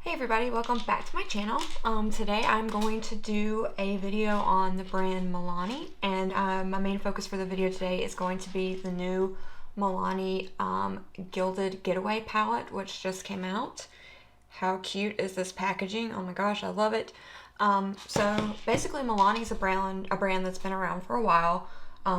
Hey everybody, welcome back to my channel. Today I'm going to do a video on the brand Milani, and my main focus for the video today is going to be the new Milani Gilded Getaway palette, which just came out. How cute is this packaging? Oh my gosh, I love it. So basically Milani's a brand that's been around for a while.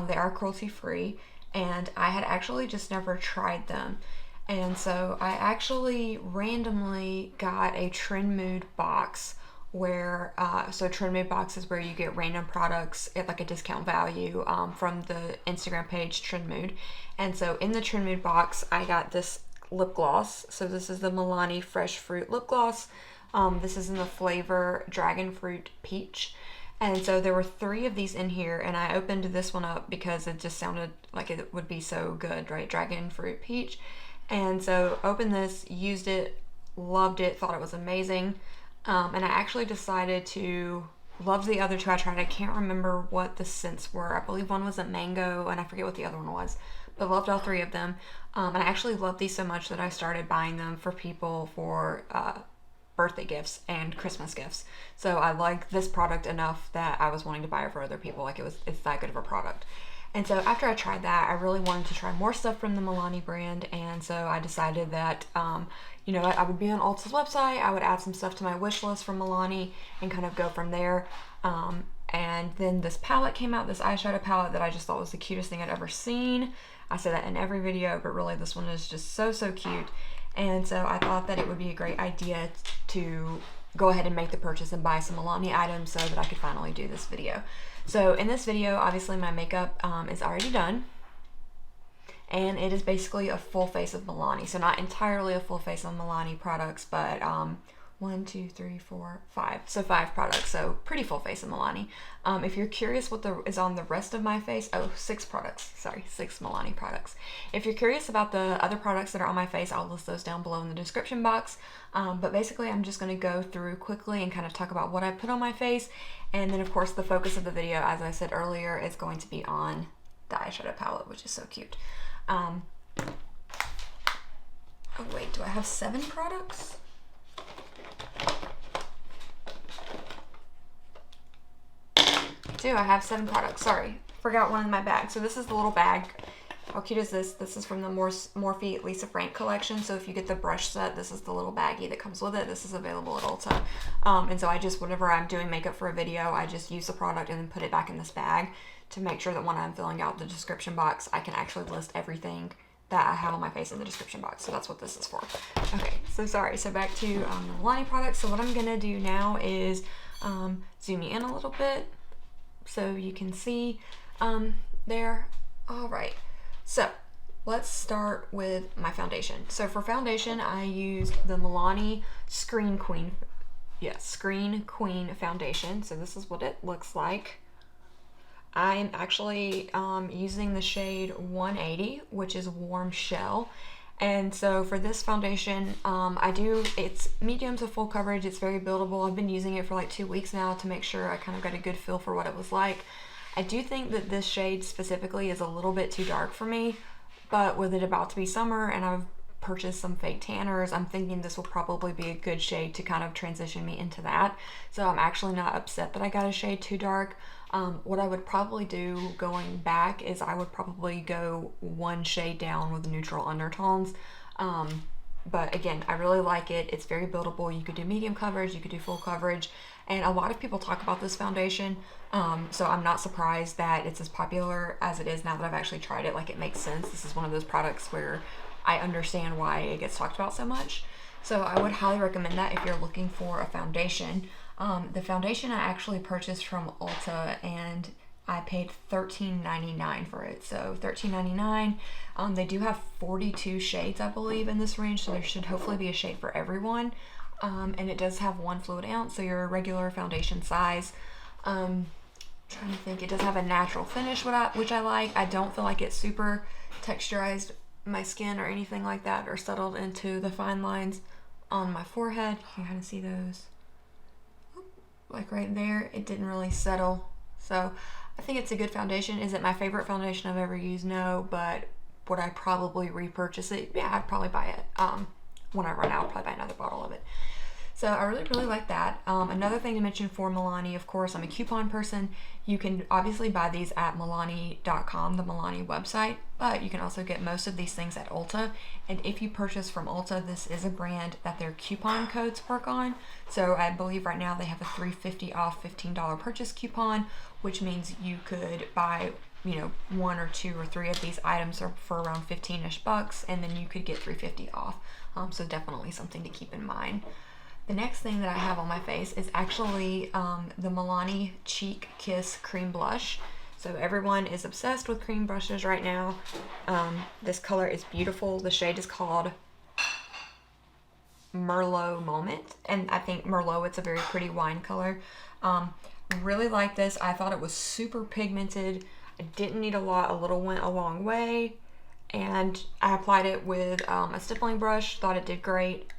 They are cruelty free, and I had actually just never tried them. And so I actually randomly got a Trend Mood box where, so Trend Mood box is where you get random products at like a discount value from the Instagram page Trend Mood. And so in the Trend Mood box, I got this lip gloss. So this is the Milani Fresh Fruit Lip Gloss. This is in the flavor Dragon Fruit Peach. And so there were 3 of these in here, and I opened this one up because it just sounded like it would be so good, right? Dragon Fruit Peach. And so opened this, used it, loved it, thought it was amazing. And I actually decided to love the other 2 I tried. I can't remember what the scents were. I believe one was a mango and I forget what the other one was, but loved all 3 of them. And I actually love these so much that I started buying them for people for birthday gifts and Christmas gifts. So I like this product enough that I was wanting to buy it for other people. Like it's that good of a product. And so after I tried that, I really wanted to try more stuff from the Milani brand, and so I decided that, you know, I would be on Ulta's website, I would add some stuff to my wish list from Milani and kind of go from there. And then this palette came out, this eyeshadow palette that I just thought was the cutest thing I'd ever seen. I say that in every video, but really this one is just so cute. And so I thought that it would be a great idea to go ahead and make the purchase and buy some Milani items so that I could finally do this video. So in this video, obviously my makeup is already done, and it is basically a full face of Milani. So not entirely a full face of Milani products, but 1, 2, 3, 4, 5. So 5 products, so pretty full face of Milani. If you're curious what is on the rest of my face, 6 products, sorry, 6 Milani products. If you're curious about the other products that are on my face, I'll list those down below in the description box. But basically I'm just gonna go through quickly and kind of talk about what I put on my face. And then of course the focus of the video, as I said earlier, is going to be on the eyeshadow palette, which is so cute. Oh wait, do I have 7 products? I have 7 products. Sorry, forgot one in my bag. So this is the little bag. How cute is this? This is from the Morphe Lisa Frank collection. So if you get the brush set, this is the little baggie that comes with it. This is available at Ulta. And so I just, whenever I'm doing makeup for a video, I just use the product and then put it back in this bag to make sure that when I'm filling out the description box, I can actually list everything that I have on my face in the description box. So that's what this is for. Okay, so sorry. So back to the Milani products. So what I'm gonna do now is zoom you in a little bit so you can see there. All right, so let's start with my foundation. So for foundation, I used the Milani Screen Queen foundation. So this is what it looks like. I'm actually using the shade 180, which is Warm Shell. And so for this foundation, it's medium to full coverage. It's very buildable. I've been using it for like 2 weeks now to make sure I kind of got a good feel for what it was like. I do think that this shade specifically is a little bit too dark for me, but with it about to be summer and I've purchased some fake tanners, I'm thinking this will probably be a good shade to kind of transition me into that. So I'm actually not upset that I got a shade too dark. What I would probably do going back is I would probably go 1 shade down with neutral undertones. But again, I really like it. It's very buildable. You could do medium coverage, you could do full coverage, and a lot of people talk about this foundation. So I'm not surprised that it's as popular as it is now that I've actually tried it. Like, it makes sense. This is one of those products where I understand why it gets talked about so much. So I would highly recommend that if you're looking for a foundation. The foundation I actually purchased from Ulta, and I paid $13.99 for it. So $13.99. They do have 42 shades, I believe, in this range, so there should hopefully be a shade for everyone. And it does have 1 fluid ounce, so your regular foundation size. Trying to think, it does have a natural finish, which I like. I don't feel like it's super texturized my skin or anything like that, or settled into the fine lines on my forehead. You can kind of see those. Like right there, it didn't really settle. So I think it's a good foundation. Is it my favorite foundation I've ever used? No, but would I probably repurchase it? Yeah, I'd probably buy it. When I run out, I'll probably buy another bottle of it. So I really like that. Another thing to mention for Milani, of course, I'm a coupon person. You can obviously buy these at Milani.com, the Milani website, but you can also get most of these things at Ulta. And if you purchase from Ulta, this is a brand that their coupon codes work on. So I believe right now they have a $3.50 off $15 purchase coupon, which means you could buy, you know, 1 or 2 or 3 of these items for around 15-ish bucks, and then you could get $3.50 off. So definitely something to keep in mind. The next thing that I have on my face is actually the Milani Cheek Kiss Cream Blush. So everyone is obsessed with cream brushes right now. This color is beautiful. The shade is called Merlot Moment, and I think Merlot, it's a very pretty wine color. Really like this. I thought it was super pigmented. I didn't need a lot. A little went a long way. And I applied it with a stippling brush. Thought it did great.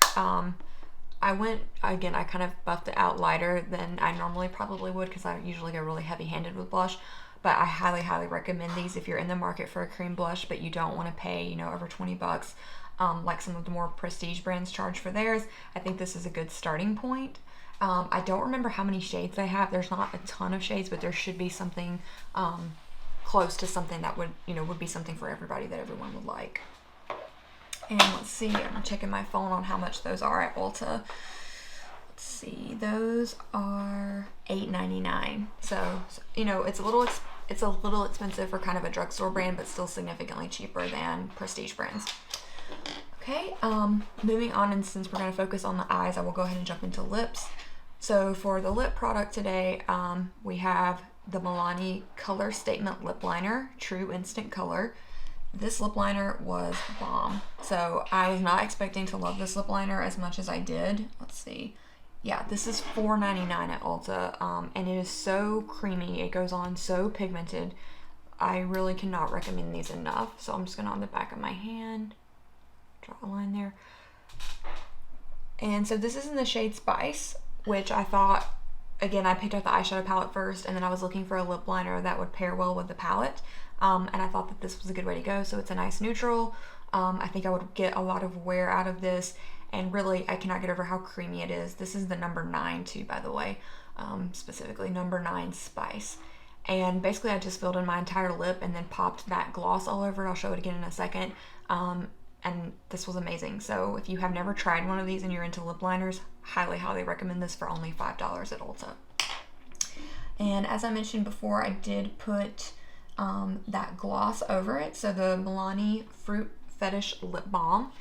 I kind of buffed it out lighter than I normally probably would, because I usually go really heavy-handed with blush. But I highly recommend these if you're in the market for a cream blush, but you don't want to pay, you know, over 20 bucks like some of the more prestige brands charge for theirs. I think this is a good starting point. I don't remember how many shades they have. There's not a ton of shades, but there should be something close to something that would be something for everybody that everyone would like. And let's see, I'm checking my phone on how much those are at Ulta. Let's see, those are $8.99. So you know, it's a little expensive for kind of a drugstore brand, but still significantly cheaper than prestige brands. Okay, moving on, and since we're going to focus on the eyes, I will go ahead and jump into lips. So for the lip product today, we have the Milani Color Statement Lip Liner, True Instant Color. This lip liner was bomb. So I was not expecting to love this lip liner as much as I did. Let's see. Yeah, this is $4.99 at Ulta, and it is so creamy. It goes on so pigmented. I really cannot recommend these enough. So I'm just going to, on the back of my hand, draw a line there. And so this is in the shade Spice, which I thought, again, I picked up the eyeshadow palette first, and then I was looking for a lip liner that would pair well with the palette. And I thought that this was a good way to go. So it's a nice neutral. I think I would get a lot of wear out of this, and really I cannot get over how creamy it is. This is the number 9 too, by the way, specifically number 9 Spice. And basically I just filled in my entire lip and then popped that gloss all over it. I'll show it again in a second. And this was amazing. So if you have never tried one of these and you're into lip liners, highly recommend this for only $5 at Ulta. And as I mentioned before, I did put that gloss over it. So the Milani Fruit Fetish Lip Balm,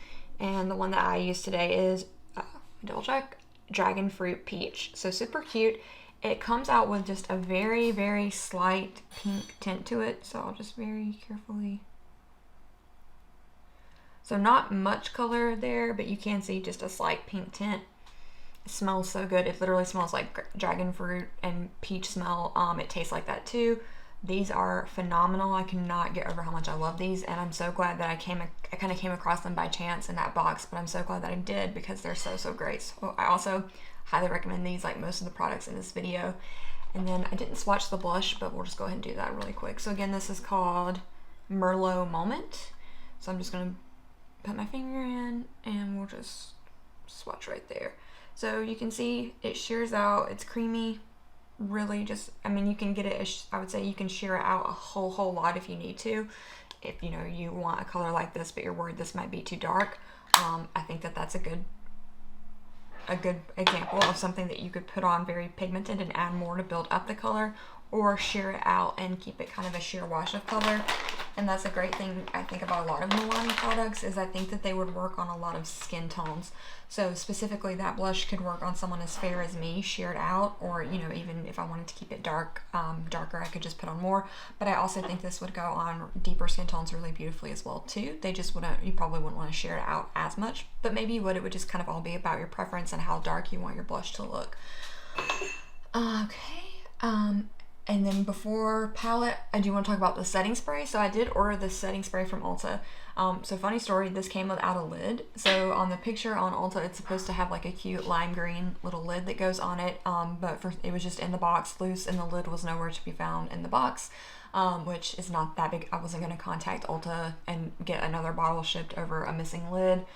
and the one that I use today is double check, Dragon Fruit Peach. So super cute. It comes out with just a very slight pink tint to it, so I'll just very carefully, so not much color there, but you can see just a slight pink tint. It smells so good. It literally smells like dragon fruit and peach smell. It tastes like that too. These are phenomenal. I cannot get over how much I love these, and I'm so glad that I kind of came across them by chance in that box, but I'm so glad that I did because they're so great. So I also highly recommend these, like most of the products in this video. And then I didn't swatch the blush, but we'll just go ahead and do that really quick. So again, this is called Merlot Moment. So I'm just gonna put my finger in and we'll just swatch right there. So you can see it shears out. It's creamy. Really just, I mean, you can get it, I would say you can shear it out a whole lot if you need to. If you know you want a color like this, but you're worried this might be too dark, I think that that's a good example of something that you could put on very pigmented and add more to build up the color, or shear it out and keep it kind of a sheer wash of color. And that's a great thing I think about a lot of Milani products, is I think that they would work on a lot of skin tones. So specifically that blush could work on someone as fair as me, sheared out, or you know, even if I wanted to keep it darker, I could just put on more. But I also think this would go on deeper skin tones really beautifully as well too. They just you probably wouldn't want to shear it out as much, but maybe you would. It would just kind of all be about your preference and how dark you want your blush to look. Okay. And then before palette, I do want to talk about the setting spray. So I did order this setting spray from Ulta. So funny story, this came without a lid. So on the picture on Ulta, it's supposed to have like a cute lime green little lid that goes on it. But it was just in the box loose, and the lid was nowhere to be found in the box, which is not that big. I wasn't going to contact Ulta and get another bottle shipped over a missing lid.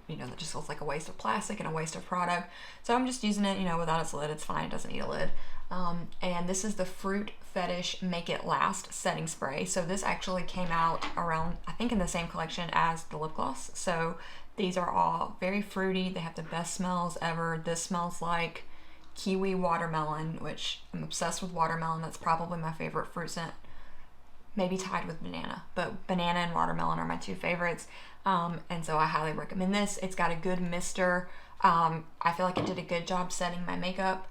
You know, that just feels like a waste of plastic and a waste of product. So I'm just using it, you know, without its lid. It's fine, it doesn't need a lid. And this is the Fruit Fetish Make It Last setting spray. So this actually came out around, I think, in the same collection as the lip gloss. So these are all very fruity. They have the best smells ever. This smells like kiwi watermelon, which I'm obsessed with watermelon. That's probably my favorite fruit scent. Maybe tied with banana, but banana and watermelon are my two favorites. And so I highly recommend this. It's got a good mister. I feel like it did a good job setting my makeup.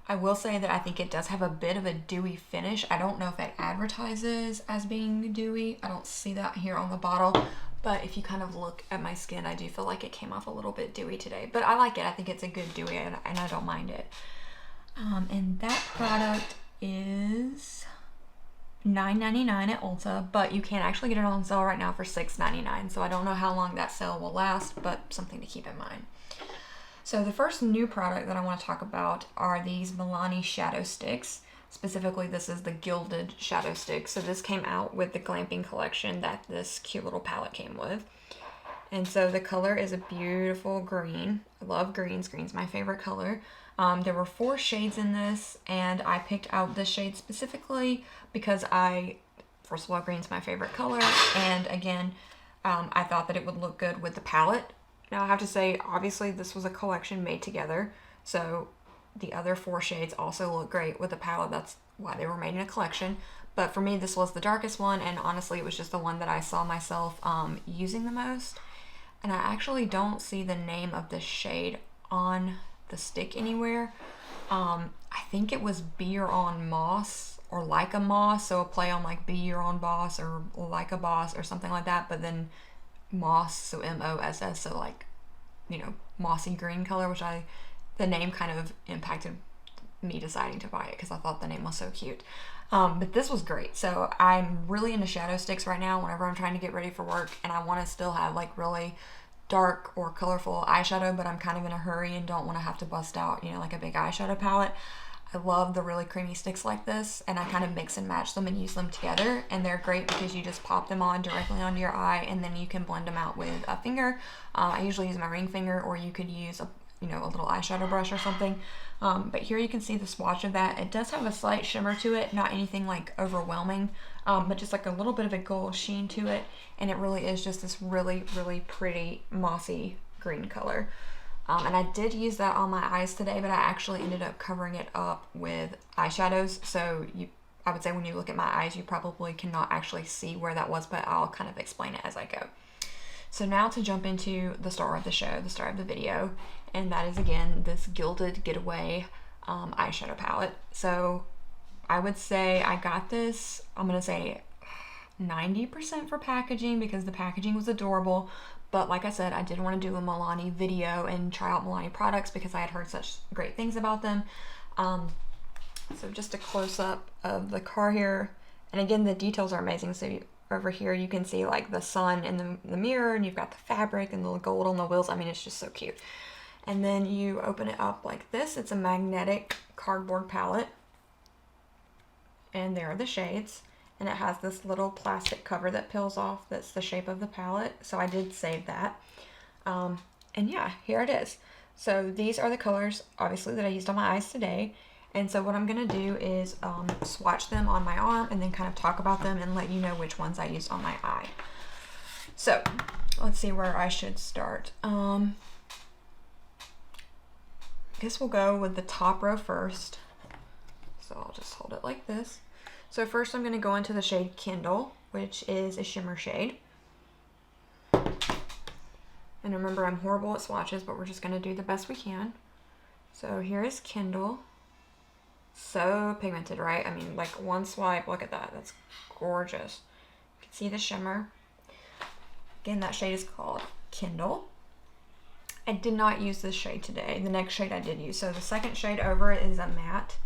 I will say that I think it does have a bit of a dewy finish. I don't know if it advertises as being dewy. I don't see that here on the bottle, but if you kind of look at my skin, I do feel like it came off a little bit dewy today, but I like it. I think it's a good dewy, and I don't mind it. And that product is $9.99 at Ulta, but you can actually get it on sale right now for $6.99. So I don't know how long that sale will last, but something to keep in mind. So the first new product that I want to talk about are these Milani shadow sticks. Specifically, this is the Gilded shadow stick. So this came out with the Glamping collection that this cute little palette came with. And so the color is a beautiful green. I love greens. Green's my favorite color. There were 4 shades in this, and I picked out this shade specifically because first of all, green's my favorite color, and again, I thought that it would look good with the palette. Now I have to say, obviously this was a collection made together, so the other 4 shades also look great with the palette. That's why they were made in a collection. But for me, this was the darkest one, and honestly, it was just the one that I saw myself using the most. And I actually don't see the name of this shade on the stick anywhere. I think it was Be Your Own Moss or Like a Moss, so a play on like Be Your Own Boss or Like a Boss or something like that, but then Moss, so M-O-S-S, so like, you know, mossy green color, which the name kind of impacted me deciding to buy it because I thought the name was so cute. But this was great. So I'm really into shadow sticks right now whenever I'm trying to get ready for work, and I want to still have like really dark or colorful eyeshadow, but I'm kind of in a hurry and don't want to have to bust out, you know, like a big eyeshadow palette. I love the really creamy sticks like this, and I kind of mix and match them and use them together, and they're great because you just pop them on directly onto your eye, and then you can blend them out with a finger. I usually use my ring finger, or you could use a little eyeshadow brush or something. But here you can see the swatch of that. It does have a slight shimmer to it, not anything like overwhelming, but just like a little bit of a gold sheen to it, and it really is just this really, really pretty mossy green color. And I did use that on my eyes today, but I actually ended up covering it up with eyeshadows. So I would say when you look at my eyes, you probably cannot actually see where that was, but I'll kind of explain it as I go. So now to jump into the star of the show, the star of the video, and that is again this Gilded Getaway eyeshadow palette. So I would say I got this, I'm going to say 90% for packaging because the packaging was adorable. But like I said, I did want to do a Milani video and try out Milani products because I had heard such great things about them. So just a close-up of the car here. And again, the details are amazing. So over here you can see like the sun in the mirror, and you've got the fabric and the gold on the wheels. I mean, it's just so cute. And then you open it up like this. It's a magnetic cardboard palette. And there are the shades. And it has this little plastic cover that peels off that's the shape of the palette. So I did save that. And yeah, here it is. So these are the colors, obviously, that I used on my eyes today. And so what I'm going to do is swatch them on my arm and then kind of talk about them and let you know which ones I used on my eye. So let's see where I should start. I guess we'll go with the top row first. So I'll just hold it like this. So first I'm going to go into the shade Kindle, which is a shimmer shade. And remember, I'm horrible at swatches, but we're just going to do the best we can. So here is Kindle. So pigmented, right? I mean, like one swipe, look at that. That's gorgeous. You can see the shimmer. Again, that shade is called Kindle. I did not use this shade today. The next shade I did use. So the second shade over it is a matte.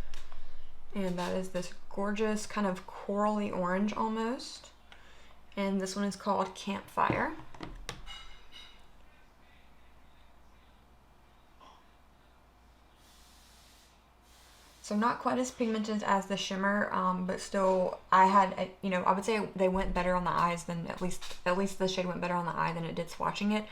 And that is this gorgeous kind of corally orange almost. And this one is called Campfire. So not quite as pigmented as the shimmer, but still, I would say they went better on the eyes than at least the shade went better on the eye than it did swatching it.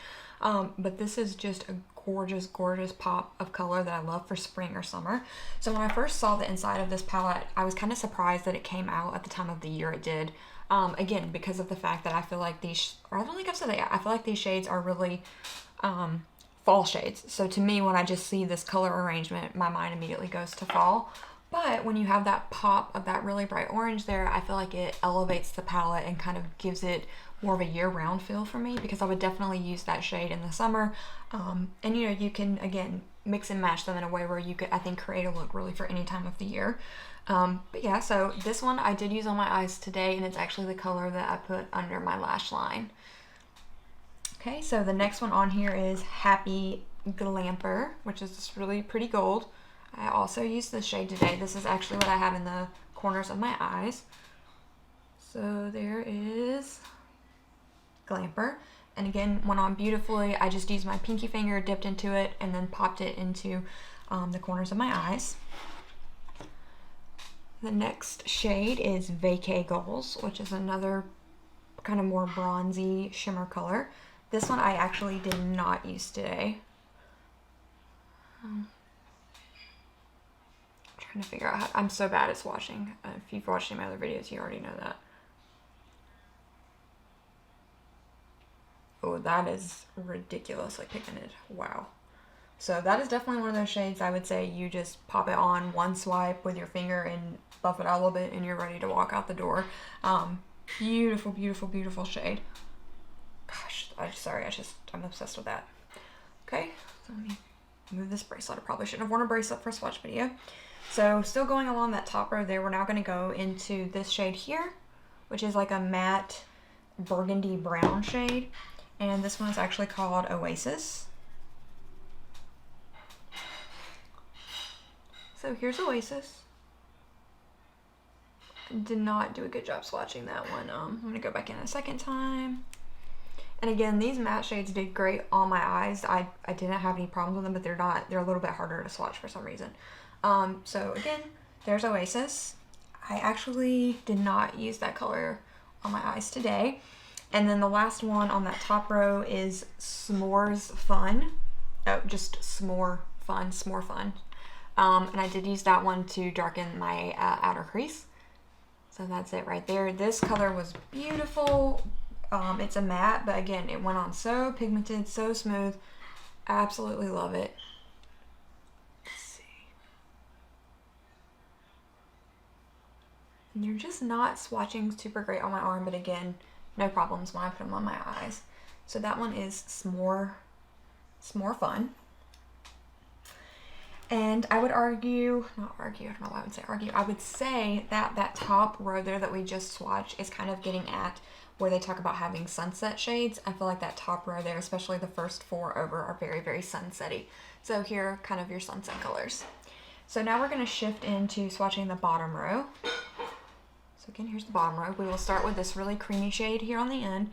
But this is just a gorgeous, gorgeous pop of color that I love for spring or summer. So when I first saw the inside of this palette, I was kind of surprised that it came out at the time of the year it did. Again, because of the fact that I feel like I don't think I've said that yet, I feel like these shades are really fall shades. So to me, when I just see this color arrangement, my mind immediately goes to fall. But when you have that pop of that really bright orange there, I feel like it elevates the palette and kind of gives it more of a year-round feel for me, because I would definitely use that shade in the summer. And you know, you can, again, mix and match them in a way where you could, I think, create a look really for any time of the year. But yeah, so this one I did use on my eyes today, and it's actually the color that I put under my lash line. Okay, so the next one on here is Happy Glamper, which is this really pretty gold. I also used this shade today. This is actually what I have in the corners of my eyes. So there is Glamper. And again, went on beautifully. I just used my pinky finger, dipped into it, and then popped it into the corners of my eyes. The next shade is Vacay Goals, which is another kind of more bronzy shimmer color. This one I actually did not use today. I'm trying to figure out I'm so bad at swatching. If you've watched any of my other videos, you already know that. Oh, that is ridiculously pigmented. Wow. So that is definitely one of those shades I would say you just pop it on one swipe with your finger and buff it out a little bit and you're ready to walk out the door. Beautiful, beautiful, beautiful shade. Gosh, I'm obsessed with that. Okay, so let me move this bracelet. I probably shouldn't have worn a bracelet for a swatch video. So still going along that top row there, we're now going to go into this shade here, which is like a matte burgundy brown shade. And this one is actually called Oasis. So here's Oasis. Did not do a good job swatching that one. I'm going to go back in a second time. And again, these matte shades did great on my eyes. I didn't have any problems with them, but they're a little bit harder to swatch for some reason. So again, there's Oasis. I actually did not use that color on my eyes today. And then the last one on that top row is S'mores Fun. Oh, just S'more Fun. And I did use that one to darken my outer crease. So that's it right there. This color was beautiful. It's a matte, but again, it went on so pigmented, so smooth. Absolutely love it. Let's see. And you're just not swatching super great on my arm, but again, no problems when I put them on my eyes. So that one is S'more Fun. And I would I don't know why I would say argue. I would say that that top row there that we just swatched is kind of getting at where they talk about having sunset shades. I feel like that top row there, especially the first four over, are very, very sunsetty. So here are kind of your sunset colors. So now we're going to shift into swatching the bottom row. So again, here's the bottom row. We will start with this really creamy shade here on the end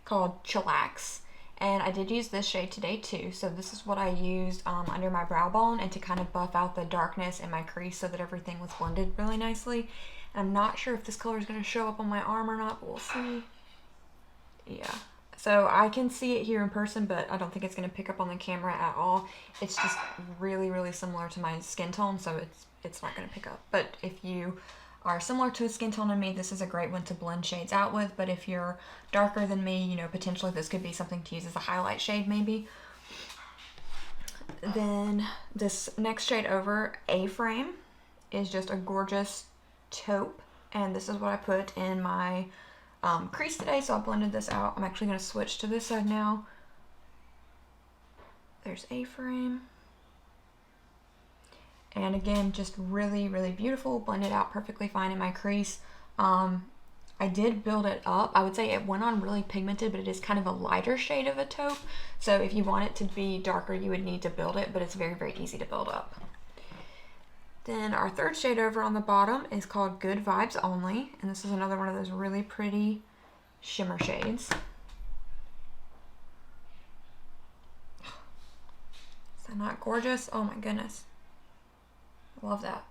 called Chillax. And I did use this shade today too. So this is what I used under my brow bone and to kind of buff out the darkness in my crease so that everything was blended really nicely. And I'm not sure if this color is going to show up on my arm or not, but we'll see. Yeah. So I can see it here in person, but I don't think it's going to pick up on the camera at all. It's just really, really similar to my skin tone, so it's not going to pick up. But if you are similar to a skin tone to me, this is a great one to blend shades out with. But if you're darker than me, you know, potentially this could be something to use as a highlight shade maybe. Then this next shade over, A-Frame, is just a gorgeous taupe. And this is what I put in my crease today, so I blended this out. I'm actually going to switch to this side now. There's A-Frame. And again, just really, really beautiful. Blended out perfectly fine in my crease. I did build it up. I would say it went on really pigmented, but it is kind of a lighter shade of a taupe. So if you want it to be darker, you would need to build it, but it's very, very easy to build up. Then our third shade over on the bottom is called Good Vibes Only. And this is another one of those really pretty shimmer shades. Is that not gorgeous? Oh my goodness. Love that.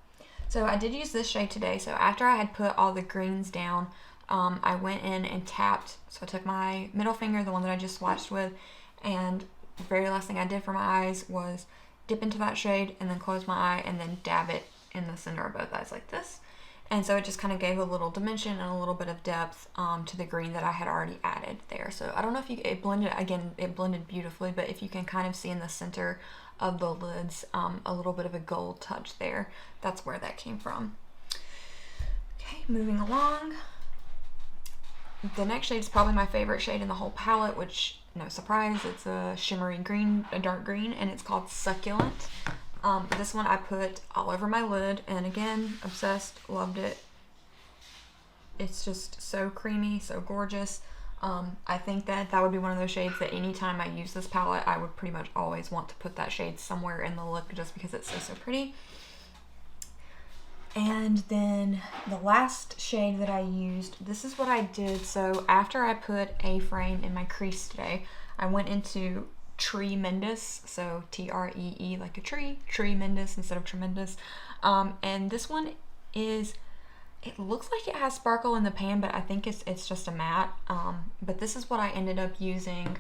So I did use this shade today. So after I had put all the greens down, I went in and tapped. So I took my middle finger, the one that I just swatched with, and the very last thing I did for my eyes was dip into that shade and then close my eye and then dab it in the center of both eyes like this. And so it just kind of gave a little dimension and a little bit of depth to the green that I had already added there. So I don't know if it blended beautifully, but if you can kind of see in the center of the lids a little bit of a gold touch there, that's where that came from. Okay, moving along. The next shade is probably my favorite shade in the whole palette, which, no surprise, it's a shimmery green, a dark green, and it's called Succulent. This one I put all over my lid, and again, obsessed, loved it. It's just so creamy, so gorgeous. I think that would be one of those shades that anytime I use this palette, I would pretty much always want to put that shade somewhere in the look just because it's so pretty. And then the last shade that I used, this is what I did. So after I put a frame in my crease today, I went into Tremendous, so T-R-E-E like a tree, Tremendous instead of Tremendous. And this one is, it looks like it has sparkle in the pan, but I think it's just a matte. But this is what I ended up using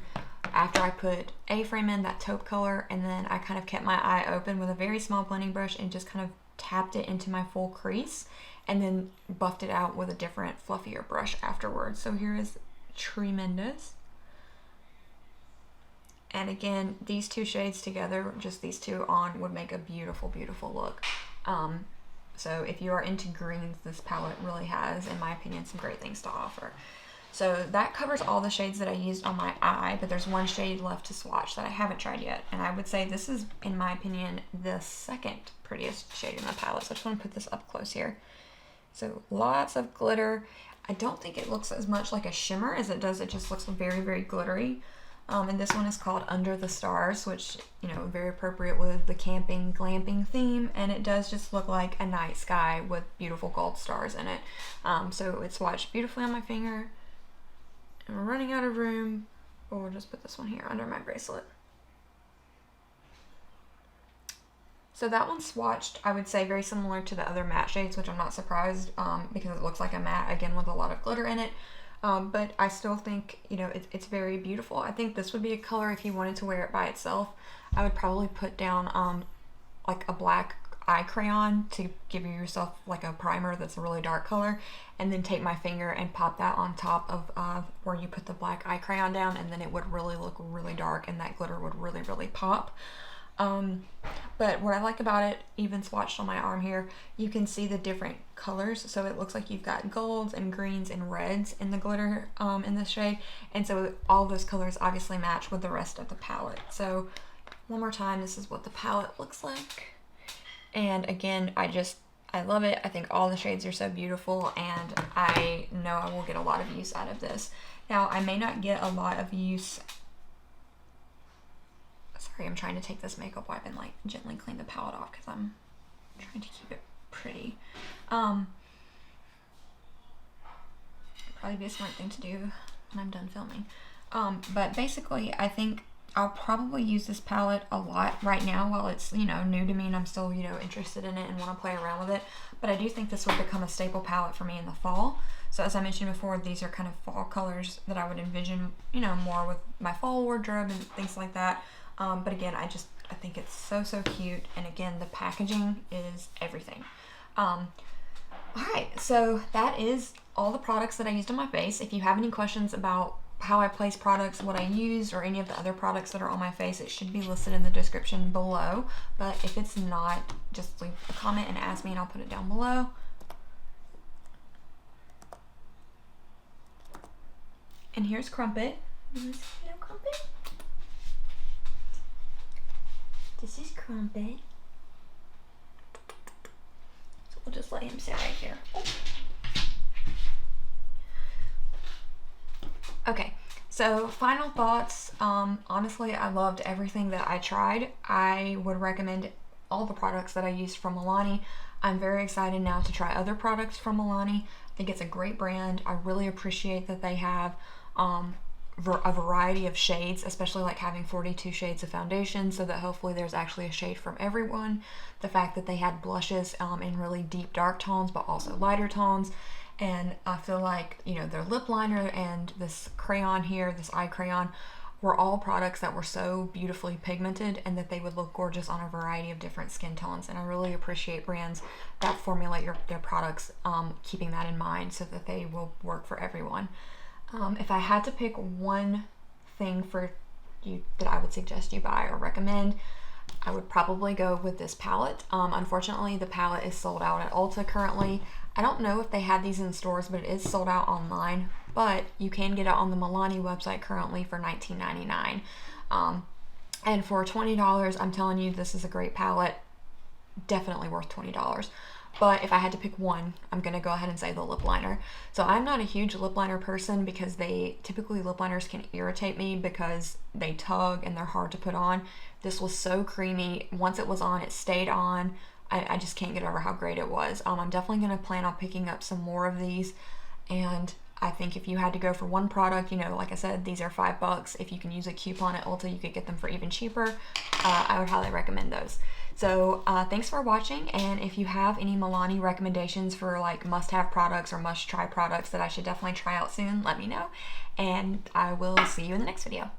after I put a frame in, that taupe color, and then I kind of kept my eye open with a very small blending brush and just kind of tapped it into my full crease and then buffed it out with a different fluffier brush afterwards. So here is Tremendous. And again, these two shades together, just these two on, would make a beautiful, beautiful look. So if you are into greens, this palette really has, in my opinion, some great things to offer. So that covers all the shades that I used on my eye, but there's one shade left to swatch that I haven't tried yet. And I would say this is, in my opinion, the second prettiest shade in the palette. So I just want to put this up close here. So lots of glitter. I don't think it looks as much like a shimmer as it does. It just looks very, very glittery. And this one is called Under the Stars, which, you know, very appropriate with the camping, glamping theme. And it does just look like a night sky with beautiful gold stars in it. So it's swatched beautifully on my finger. And we're running out of room, but we'll just put this one here under my bracelet. So that one's swatched, I would say, very similar to the other matte shades, which I'm not surprised because it looks like a matte, again, with a lot of glitter in it. But I still think, you know, it's very beautiful. I think this would be a color if you wanted to wear it by itself. I would probably put down like a black eye crayon to give yourself like a primer that's a really dark color, and then take my finger and pop that on top of where you put the black eye crayon down, and then it would really look really dark and that glitter would really, really pop. But what I like about it, even swatched on my arm here, you can see the different colors. So it looks like you've got golds and greens and reds in the glitter in this shade. And so all those colors obviously match with the rest of the palette. So one more time, this is what the palette looks like. And again, I love it. I think all the shades are so beautiful, and I know I will get a lot of use out of this. Now, I may not get a lot of use. Sorry, I'm trying to take this makeup wipe and like gently clean the palette off because I'm trying to keep it pretty. Probably be a smart thing to do when I'm done filming. But basically, I think I'll probably use this palette a lot right now while it's, you know, new to me and I'm still, you know, interested in it and want to play around with it. But I do think this would become a staple palette for me in the fall. So as I mentioned before, these are kind of fall colors that I would envision, you know, more with my fall wardrobe and things like that. But again, I think it's so, so cute. And again, the packaging is everything. All right, so that is all the products that I used on my face. If you have any questions about how I place products, what I used, or any of the other products that are on my face, it should be listed in the description below. But if it's not, just leave a comment and ask me and I'll put it down below. And here's Crumpet. Hello, Crumpet. This is Crumpet. So we'll just let him sit right here. Okay, so final thoughts. Honestly, I loved everything that I tried. I would recommend all the products that I used from Milani. I'm very excited now to try other products from Milani. I think it's a great brand. I really appreciate that they have a variety of shades, especially like having 42 shades of foundation, so that hopefully there's actually a shade from everyone. The fact that they had blushes in really deep dark tones but also lighter tones, and I feel like, you know, their lip liner and this crayon here, this eye crayon, were all products that were so beautifully pigmented and that they would look gorgeous on a variety of different skin tones. And I really appreciate brands that formulate their products keeping that in mind so that they will work for everyone. If I had to pick one thing for you that I would suggest you buy or recommend, I would probably go with this palette. Unfortunately, the palette is sold out at Ulta currently. I don't know if they had these in stores, but it is sold out online. But you can get it on the Milani website currently for $19.99. And for $20, I'm telling you, this is a great palette. Definitely worth $20. But if I had to pick one, I'm going to go ahead and say the lip liner. So I'm not a huge lip liner person because typically lip liners can irritate me because they tug and they're hard to put on. This was so creamy. Once it was on, it stayed on. I just can't get over how great it was. I'm definitely going to plan on picking up some more of these. And I think if you had to go for one product, you know, like I said, these are $5. If you can use a coupon at Ulta, you could get them for even cheaper. I would highly recommend those. So thanks for watching, and if you have any Milani recommendations for like must-have products or must-try products that I should definitely try out soon, let me know, and I will see you in the next video.